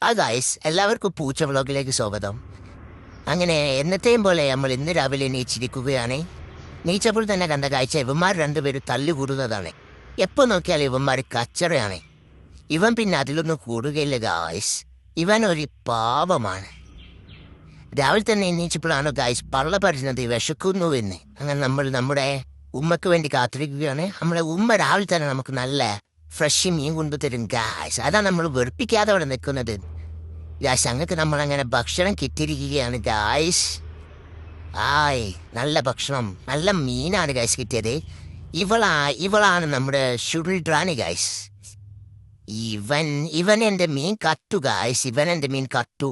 Guys എല്ലാവർക്കും പൂച്ച വ്ളോഗിലേക്ക് സ്വാഗതം. അങ്ങനെ എന്നത്തെയും പോലെ നമ്മൾ ഇന്ന് രാവിലെ നീച്ചിരിക്കുകയാണ്. നീച്ചപ്പോൾ തന്നെ കണ്ട കാഴ്ച ഇവന്മാർ രണ്ടുപേരും തല്ലുകൂടുന്നതാണ്. എപ്പോൾ നോക്കിയാൽ ഇവന്മാർ കച്ചറയാണ്. ഇവൻ പിന്നെ അതിലൊന്നും കൂടുകയില്ല ഗായ്സ്. ഇവൻ ഒരു പാവമാണ്. രാവിലെ തന്നെ എണീച്ചപ്പോഴാണ് ഗായ്സ് പള്ള പറഞ്ഞത് വിശക്കുന്നുവെന്ന്. അങ്ങനെ നമ്മൾ നമ്മുടെ ഉമ്മക്ക് വേണ്ടി കാത്തിരിക്കുകയാണ്. നമ്മുടെ ഉമ്മ രാവിലെ തന്നെ നമുക്ക് നല്ല ഫ്രഷ് മീൻ കൊണ്ടുതരും ഗായ്സ്. അതാണ് നമ്മൾ വെറുപ്പിക്കാതെ അവിടെ നിൽക്കുന്നത് ഗായ്സ്. അങ്ങക്ക് നമ്മളങ്ങനെ ഭക്ഷണം കിട്ടിയിരിക്കുകയാണ് ഗായ്സ്. ആയ് നല്ല ഭക്ഷണം, നല്ല മീനാണ് ഗായ്സ് കിട്ടിയത്. ഇവളാണ് നമ്മുടെ ഷുൾഡ്രാണി ഗായ്സ്. ഇവൻ എൻ്റെ മീൻ കട്ടു ഗായ്സ്. ഇവൻ എൻ്റെ മീൻ കട്ടു.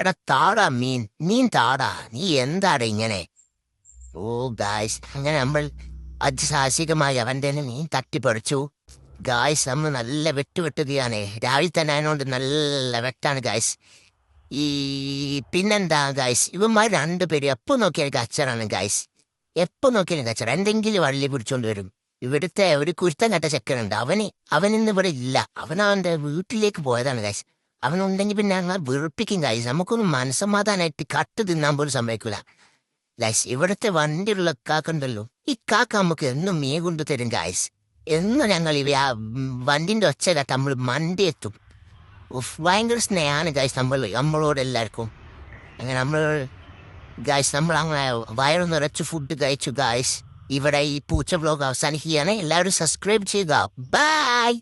എടാ താടാ മീൻ താടാ. നീ എന്താണ് ഇങ്ങനെ? ഓ ഗായ്സ്, അങ്ങനെ നമ്മൾ അതിസാഹസികമായി അവൻ്റെ മീൻ തട്ടിപ്പറിച്ചു ഗായ്സ്. നമ്മൾ നല്ല വെട്ടുകയാണ്. രാവിലെ തന്നെ അതിനോട് നല്ല വെട്ടാണ് ഗായ്സ്. പിന്നെന്താ ഗായ്സ്, ഇവന്മാർ രണ്ടുപേരും എപ്പോൾ നോക്കിയാലും കച്ചറാണ് ഗായ്സ്. എപ്പോൾ നോക്കിയാലും കച്ചറ. എന്തെങ്കിലും വള്ളി പിടിച്ചോണ്ട് വരും. ഇവിടുത്തെ ഒരു കുരുത്തം കെട്ട ചെക്കനുണ്ട്. അവനിന്ന് ഇവിടെ ഇല്ല. അവൻ്റെ വീട്ടിലേക്ക് പോയതാണ് ഗായ്സ്. അവനുണ്ടെങ്കിൽ പിന്നെ ഞങ്ങൾ വെറുപ്പിക്കും ഗായ്സ്. നമുക്കൊന്നും മനസ്സമാധാനമായിട്ട് കട്ട് തിന്നാൻ പോലും സമ്മതിക്കില്ല ഗായ്സ്. ഇവിടുത്തെ വണ്ടിയുള്ള കാക്കുണ്ടല്ലോ, ഈ കാക്ക നമുക്ക് എന്നും മീൻ കൊണ്ടു തരും ഗായ്സ്. എന്നും ഞങ്ങൾ വണ്ടിൻ്റെ ഒച്ച കേട്ട് നമ്മൾ മണ്ടി എത്തും. ഭയങ്കര സ്നേഹമാണ് ഗായ്സ് നമ്മളോട് എല്ലാവർക്കും. അങ്ങനെ നമ്മൾ അങ്ങനെ വയറു നിറച്ച് ഫുഡ് കഴിച്ചു ഗായ്സ്. ഇവിടെ ഈ പൂച്ച വ്ലോഗ് അവസാനിക്കുകയാണ്. എല്ലാവരും സബ്സ്ക്രൈബ് ചെയ്യുക. ബൈ.